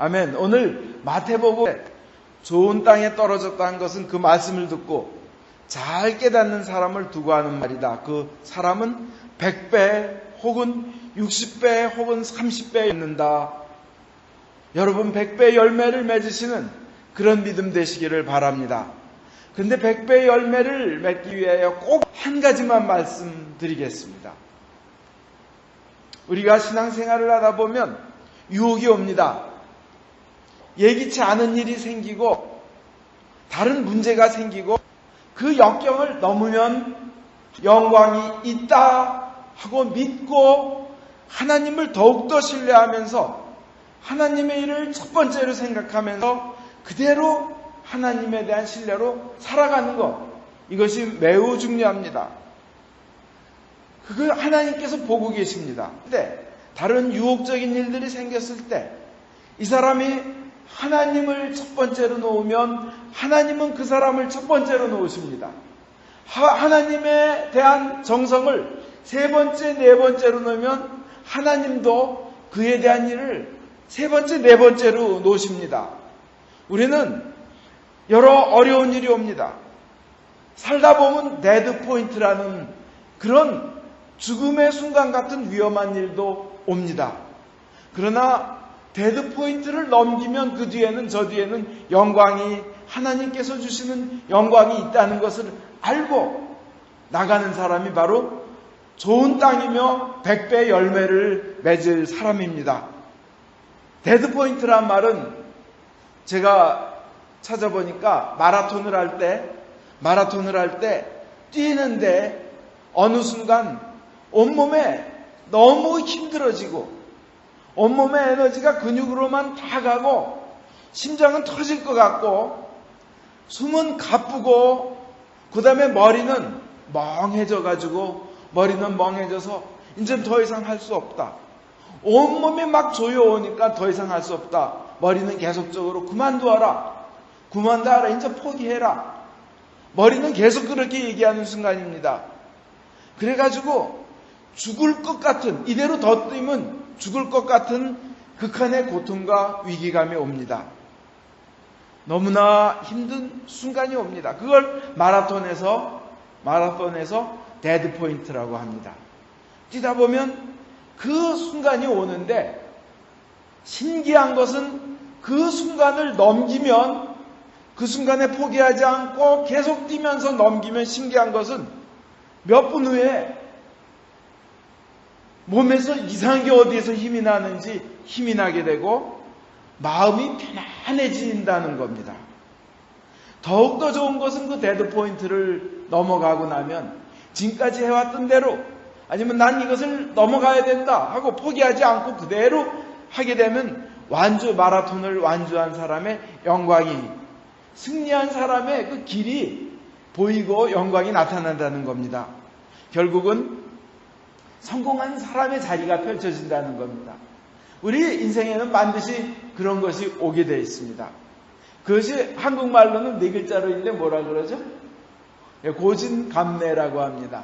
아멘. 오늘 마태복음 좋은 땅에 떨어졌다는 것은 그 말씀을 듣고 잘 깨닫는 사람을 두고 하는 말이다. 그 사람은 100배 혹은 60배 혹은 30배 있는다. 여러분 100배 열매를 맺으시는 그런 믿음 되시기를 바랍니다. 그런데 100배 열매를 맺기 위하여 꼭 한 가지만 말씀드리겠습니다. 우리가 신앙생활을 하다 보면 유혹이 옵니다. 예기치 않은 일이 생기고 다른 문제가 생기고 그 역경을 넘으면 영광이 있다 하고 믿고 하나님을 더욱더 신뢰하면서 하나님의 일을 첫 번째로 생각하면서 그대로 하나님에 대한 신뢰로 살아가는 것, 이것이 매우 중요합니다. 그걸 하나님께서 보고 계십니다. 근데 다른 유혹적인 일들이 생겼을 때 이 사람이 하나님을 첫 번째로 놓으면 하나님은 그 사람을 첫 번째로 놓으십니다. 하나님에 대한 정성을 세 번째, 네 번째로 놓으면 하나님도 그에 대한 일을 세 번째, 네 번째로 놓으십니다. 우리는 여러 어려운 일이 옵니다. 살다 보면 데드 포인트라는 그런 죽음의 순간 같은 위험한 일도 옵니다. 그러나 데드 포인트를 넘기면 그 뒤에는 저 뒤에는 영광이 하나님께서 주시는 영광이 있다는 것을 알고 나가는 사람이 바로 좋은 땅이며 100배 열매를 맺을 사람입니다. 데드 포인트란 말은 제가 찾아보니까 마라톤을 할 때 뛰는데 어느 순간 온몸에 너무 힘들어지고 온몸의 에너지가 근육으로만 다 가고 심장은 터질 것 같고 숨은 가쁘고 그 다음에 머리는 멍해져서 이제 더 이상 할 수 없다. 온몸이 막 조여오니까 더 이상 할 수 없다. 머리는 계속적으로 그만둬라. 이제 포기해라. 머리는 계속 그렇게 얘기하는 순간입니다. 그래가지고 죽을 것 같은, 이대로 더 뛰면 죽을 것 같은 극한의 고통과 위기감이 옵니다. 너무나 힘든 순간이 옵니다. 그걸 마라톤에서 데드 포인트라고 합니다. 뛰다 보면 그 순간이 오는데 신기한 것은 그 순간을 넘기면 그 순간에 포기하지 않고 계속 뛰면서 넘기면 신기한 것은 몇 분 후에 몸에서 이상한 게 어디에서 힘이 나는지 힘이 나게 되고 마음이 편안해진다는 겁니다. 더욱더 좋은 것은 그 데드 포인트를 넘어가고 나면 지금까지 해왔던 대로 아니면 난 이것을 넘어가야 된다 하고 포기하지 않고 그대로 하게 되면 마라톤을 완주한 사람의 영광이, 승리한 사람의 그 길이 보이고 영광이 나타난다는 겁니다. 결국은 성공한 사람의 자리가 펼쳐진다는 겁니다. 우리 인생에는 반드시 그런 것이 오게 되어 있습니다. 그것이 한국말로는 네 글자로 있는데 뭐라 그러죠? 고진감래라고 합니다.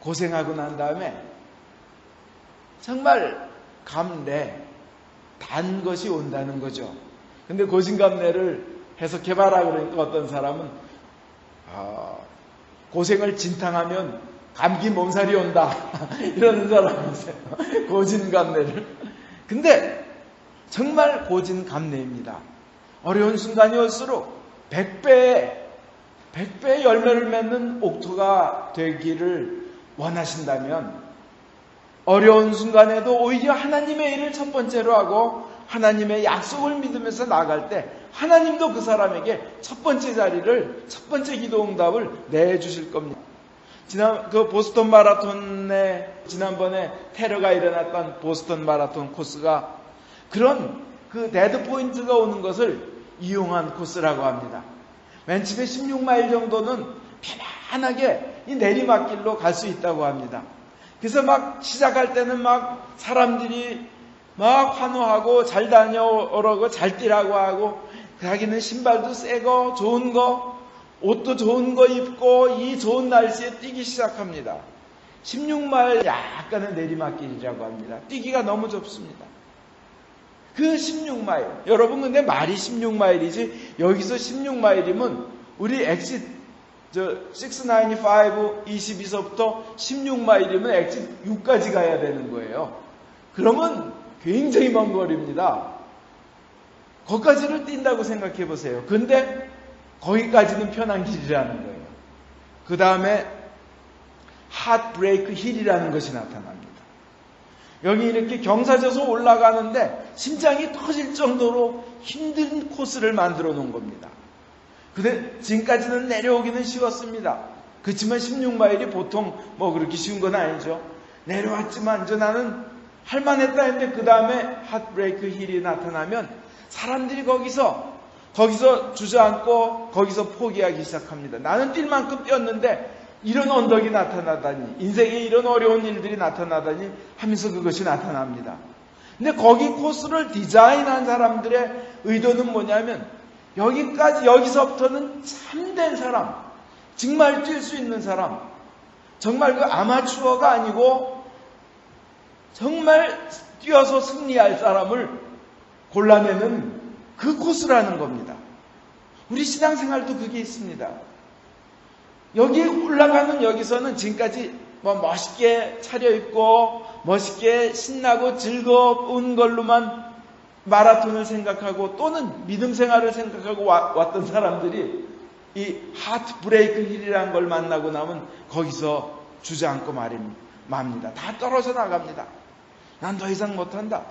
고생하고 난 다음에 정말 단 것이 온다는 거죠. 근데 고진감래를 해석해봐라 그러니까 어떤 사람은 고생을 진탕하면 감기 몸살이 온다 이러는 사람이 있어요. 고진감래를. 근데 정말 고진감래입니다. 어려운 순간이 올수록 100배의 열매를 맺는 옥토가 되기를 원하신다면 어려운 순간에도 오히려 하나님의 일을 첫 번째로 하고 하나님의 약속을 믿으면서 나아갈 때 하나님도 그 사람에게 첫 번째 자리를, 첫 번째 기도 응답을 내주실 겁니다. 보스턴 마라톤에 지난번에 테러가 일어났던 보스턴 마라톤 코스가 그런 그 데드 포인트가 오는 것을 이용한 코스라고 합니다. 맨 처음에 16마일 정도는 편안하게 이 내리막길로 갈 수 있다고 합니다. 그래서 막 시작할 때는 막 사람들이 막 환호하고 잘 다녀오라고 잘 뛰라고 하고 자기는 신발도 새거 좋은 거 옷도 좋은 거 입고 이 좋은 날씨에 뛰기 시작합니다. 16마일 약간의 내리막길이라고 합니다. 뛰기가 너무 좁습니다. 그 16마일. 여러분 근데 말이 16마일이지 여기서 16마일이면 우리 엑sit 695 22서부터 16마일이면 엑sit 6까지 가야 되는 거예요. 그러면 굉장히 먼 거리입니다. 거기까지를 뛴다고 생각해 보세요. 근데 거기까지는 편한 길이라는 거예요. 그 다음에 핫브레이크 힐이라는 것이 나타납니다. 여기 이렇게 경사져서 올라가는데 심장이 터질 정도로 힘든 코스를 만들어 놓은 겁니다. 근데 지금까지는 내려오기는 쉬웠습니다. 그렇지만 16마일이 보통 뭐 그렇게 쉬운 건 아니죠. 내려왔지만 이제 나는 할만했다 했는데 그 다음에 핫브레이크 힐이 나타나면 사람들이 거기서 주저앉고 거기서 포기하기 시작합니다. 나는 뛸 만큼 뛰었는데 이런 언덕이 나타나다니, 인생에 이런 어려운 일들이 나타나다니 하면서 그것이 나타납니다. 근데 거기 코스를 디자인한 사람들의 의도는 뭐냐면 여기서부터는 참된 사람, 정말 뛸 수 있는 사람, 정말 그 아마추어가 아니고 정말 뛰어서 승리할 사람을 골라내는 그 코스라는 겁니다. 우리 신앙생활도 그게 있습니다. 여기 올라가는 여기서는 지금까지 뭐 멋있게 차려입고 멋있게 신나고 즐거운 걸로만 마라톤을 생각하고 또는 믿음 생활을 생각하고 왔던 사람들이 이 하트브레이크 힐이라는 걸 만나고 나면 거기서 주저앉고 맙니다. 다 떨어져 나갑니다. 난 더 이상 못한다.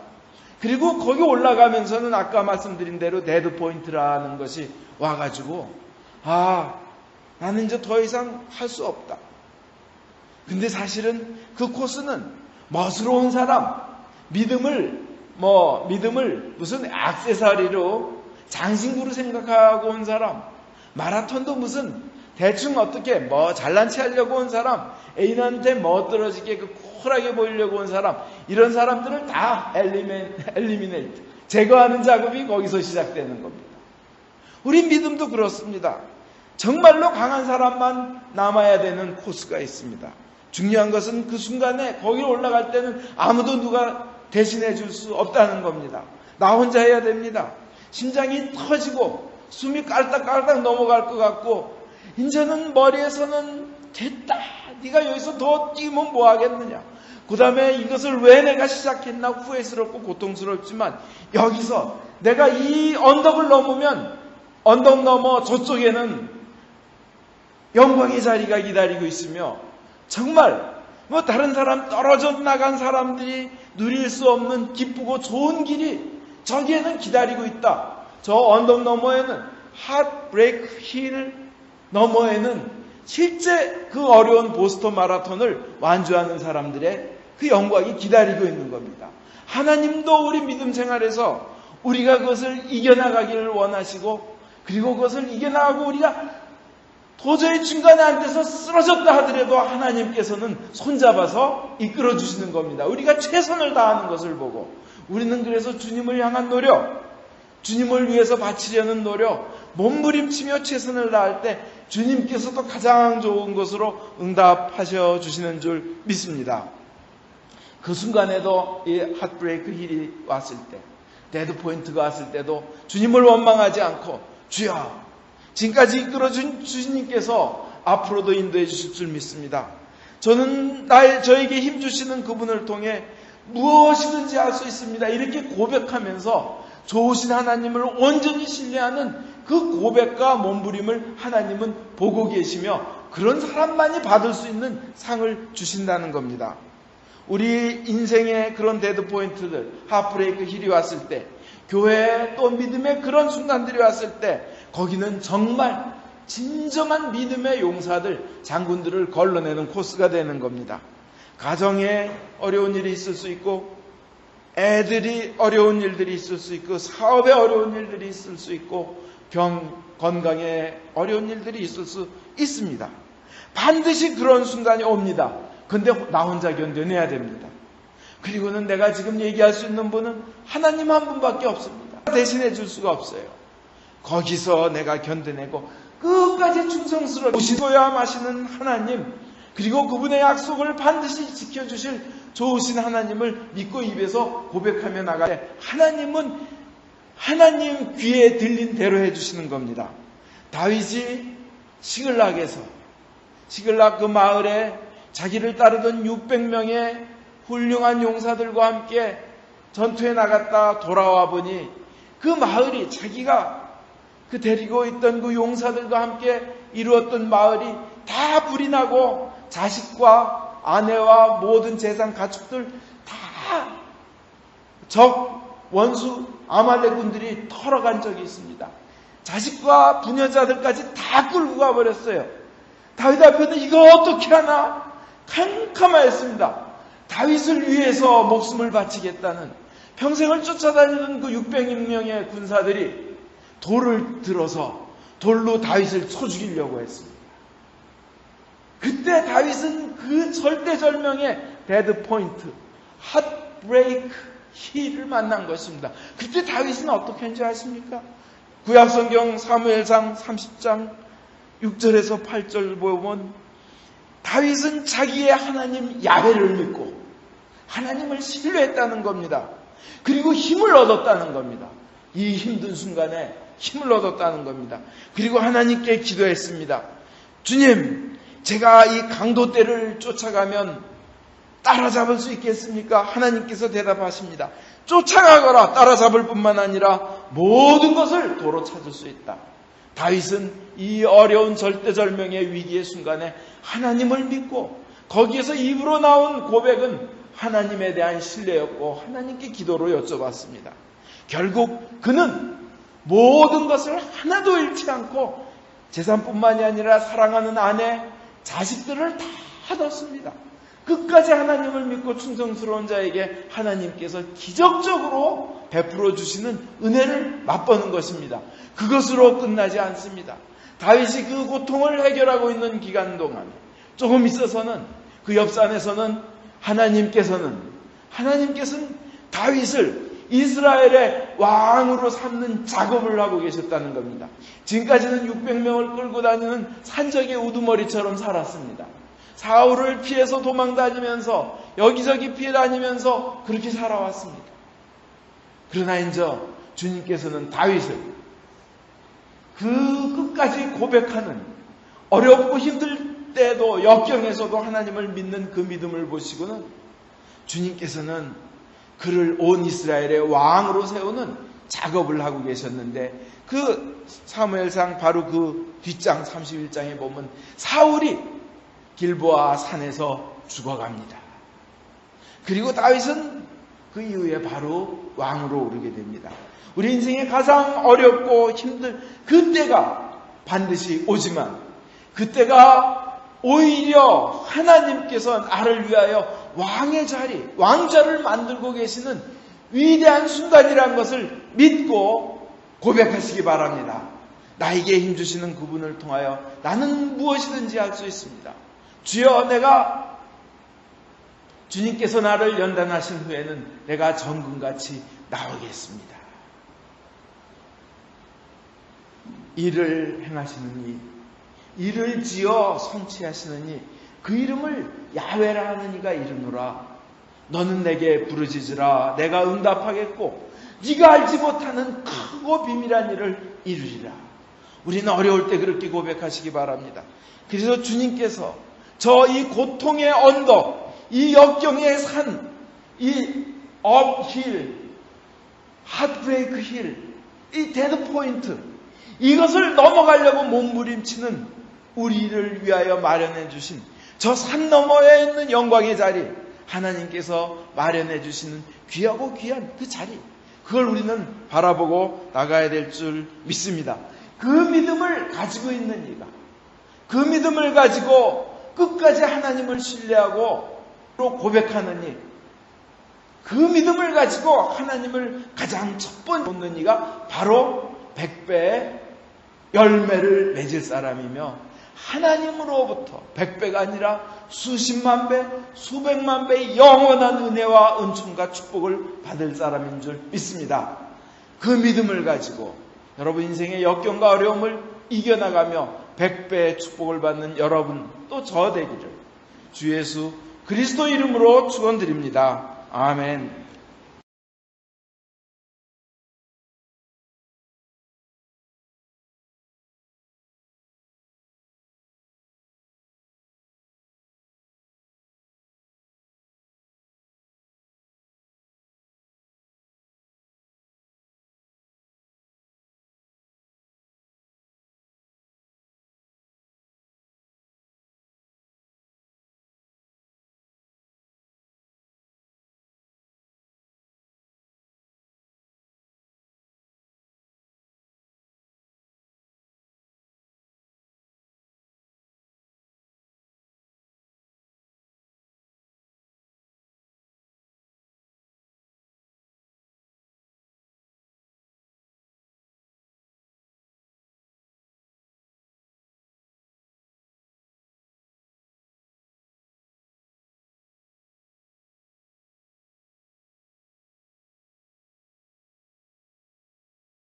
그리고 거기 올라가면서는 아까 말씀드린 대로 데드 포인트라는 것이 와가지고 나는 이제 더 이상 할 수 없다. 근데 사실은 그 코스는 멋스러운 사람, 믿음을 무슨 액세서리로 장신구로 생각하고 온 사람, 마라톤도 무슨 대충 어떻게 잘난 체 하려고 온 사람, 애인한테 떨어지게 쿨하게 보이려고 온 사람, 이런 사람들을 다 엘리미네이트, 제거하는 작업이 거기서 시작되는 겁니다. 우리 믿음도 그렇습니다. 정말로 강한 사람만 남아야 되는 코스가 있습니다. 중요한 것은 그 순간에 거기 올라갈 때는 아무도 누가 대신해 줄 수 없다는 겁니다. 나 혼자 해야 됩니다. 심장이 터지고 숨이 깔딱깔딱 넘어갈 것 같고 이제는 머리에서는 됐다. 네가 여기서 더 뛰면 뭐 하겠느냐. 그 다음에 이것을 왜 내가 시작했나 후회스럽고 고통스럽지만 여기서 내가 이 언덕을 넘으면 언덕 넘어 저쪽에는 영광의 자리가 기다리고 있으며 정말 다른 사람 떨어져 나간 사람들이 누릴 수 없는 기쁘고 좋은 길이 저기에는 기다리고 있다. 저 언덕 너머에는 핫브레이크 힐 너머에는 실제 그 어려운 보스턴 마라톤을 완주하는 사람들의 그 영광이 기다리고 있는 겁니다. 하나님도 우리 믿음 생활에서 우리가 그것을 이겨나가기를 원하시고 그리고 그것을 이겨나가고 우리가 도저히 중간에 앉아서 쓰러졌다 하더라도 하나님께서는 손잡아서 이끌어 주시는 겁니다. 우리가 최선을 다하는 것을 보고 우리는 그래서 주님을 향한 노력, 주님을 위해서 바치려는 노력, 몸부림치며 최선을 다할 때 주님께서도 가장 좋은 것으로 응답하셔 주시는 줄 믿습니다. 그 순간에도 이 핫브레이크 힐이 왔을 때, 데드 포인트가 왔을 때도 주님을 원망하지 않고 주여, 지금까지 이끌어준 주님께서 앞으로도 인도해 주실 줄 믿습니다. 저는 저에게 힘주시는 그분을 통해 무엇이든지 할 수 있습니다. 이렇게 고백하면서 좋으신 하나님을 온전히 신뢰하는 그 고백과 몸부림을 하나님은 보고 계시며 그런 사람만이 받을 수 있는 상을 주신다는 겁니다. 우리 인생의 그런 데드 포인트들, 핫브레이크 힐이 왔을 때, 교회 또 믿음의 그런 순간들이 왔을 때 거기는 정말 진정한 믿음의 용사들, 장군들을 걸러내는 코스가 되는 겁니다. 가정에 어려운 일이 있을 수 있고 애들이 어려운 일들이 있을 수 있고 사업에 어려운 일들이 있을 수 있고 건강에 어려운 일들이 있을 수 있습니다. 반드시 그런 순간이 옵니다. 근데 나 혼자 견뎌내야 됩니다. 그리고는 내가 지금 얘기할 수 있는 분은 하나님 한 분밖에 없습니다. 대신해 줄 수가 없어요. 거기서 내가 견뎌내고 끝까지 충성스럽게 오시고야 마시는 하나님, 그리고 그분의 약속을 반드시 지켜주실 좋으신 하나님을 믿고 입에서 고백하며 나갈 때 하나님은 하나님 귀에 들린 대로 해주시는 겁니다. 다윗이 시글락에서 시글락 그 마을에 자기를 따르던 600명의 훌륭한 용사들과 함께 전투에 나갔다 돌아와 보니 그 마을이 자기가 그 데리고 있던 그 용사들과 함께 이루었던 마을이 다 불이 나고 자식과 아내와 모든 재산 가축들 다 적 원수 아말렉군들이 털어간 적이 있습니다. 자식과 부녀자들까지 다 끌고 가버렸어요. 다윗 앞에는 이거 어떻게 하나 캄캄하였습니다. 다윗을 위해서 목숨을 바치겠다는 평생을 쫓아다니던 그 600명의 군사들이 돌을 들어서 돌로 다윗을 쳐 죽이려고 했습니다. 그때 다윗은 그 절대절명의 데드 포인트, 핫브레이크 힐을 만난 것입니다. 그때 다윗은 어떻게 했는지 아십니까? 구약성경 사무엘상 30장 6절에서 8절 보면 다윗은 자기의 하나님 야훼를 믿고 하나님을 신뢰했다는 겁니다. 그리고 힘을 얻었다는 겁니다. 이 힘든 순간에 힘을 얻었다는 겁니다. 그리고 하나님께 기도했습니다. 주님, 제가 이 강도떼를 쫓아가면 따라잡을 수 있겠습니까? 하나님께서 대답하십니다. 쫓아가거라. 따라잡을 뿐만 아니라 모든 것을 도로 찾을 수 있다. 다윗은 이 어려운 절대절명의 위기의 순간에 하나님을 믿고 거기에서 입으로 나온 고백은 하나님에 대한 신뢰였고 하나님께 기도로 여쭤봤습니다. 결국 그는 모든 것을 하나도 잃지 않고 재산뿐만이 아니라 사랑하는 아내, 자식들을 다 얻었습니다. 끝까지 하나님을 믿고 충성스러운 자에게 하나님께서 기적적으로 베풀어 주시는 은혜를 맛보는 것입니다. 그것으로 끝나지 않습니다. 다윗이 그 고통을 해결하고 있는 기간 동안 조금 있어서는 그 옆산에서는 하나님께서는 다윗을 이스라엘의 왕으로 삼는 작업을 하고 계셨다는 겁니다. 지금까지는 600명을 끌고 다니는 산적의 우두머리처럼 살았습니다. 사울을 피해서 도망다니면서 여기저기 피해 다니면서 그렇게 살아왔습니다. 그러나 이제 주님께서는 다윗을 그 끝까지 고백하는 어렵고 힘들 때도 역경에서도 하나님을 믿는 그 믿음을 보시고는 주님께서는 그를 온 이스라엘의 왕으로 세우는 작업을 하고 계셨는데 그 사무엘상 바로 그 뒷장 31장에 보면 사울이 길보아 산에서 죽어갑니다. 그리고 다윗은 그 이후에 바로 왕으로 오르게 됩니다. 우리 인생의 가장 어렵고 힘든 그때가 반드시 오지만 그때가 오히려 하나님께서 나를 위하여 왕의 자리, 왕자를 만들고 계시는 위대한 순간이라는 것을 믿고 고백하시기 바랍니다. 나에게 힘주시는 그분을 통하여 나는 무엇이든지 할 수 있습니다. 주여, 내가 주님께서 나를 연단하신 후에는 내가 정금같이 나오겠습니다. 일을 행하시는 이, 일을 지어 성취하시는 이, 그 이름을 야훼라 하는 이가 이르노라. 너는 내게 부르짖으라. 내가 응답하겠고 네가 알지 못하는 크고 비밀한 일을 이루리라. 우리는 어려울 때 그렇게 고백하시기 바랍니다. 그래서 주님께서 저 이 고통의 언덕, 이 역경의 산, 이 업힐, 핫브레이크 힐, 이 데드 포인트, 이것을 넘어가려고 몸부림치는 우리를 위하여 마련해 주신 저 산 너머에 있는 영광의 자리, 하나님께서 마련해 주시는 귀하고 귀한 그 자리, 그걸 우리는 바라보고 나가야 될 줄 믿습니다. 그 믿음을 가지고 있는 이가, 그 믿음을 가지고 끝까지 하나님을 신뢰하고 고백하는 이, 그 믿음을 가지고 하나님을 가장 첫 번째 얻는 이가 바로 100배의 열매를 맺을 사람이며 하나님으로부터 100배가 아니라 수십만 배, 수백만 배의 영원한 은혜와 은총과 축복을 받을 사람인 줄 믿습니다. 그 믿음을 가지고 여러분 인생의 역경과 어려움을 이겨나가며 100배의 축복을 받는 여러분 또 저 되기를 주 예수 그리스도 이름으로 축원드립니다. 아멘.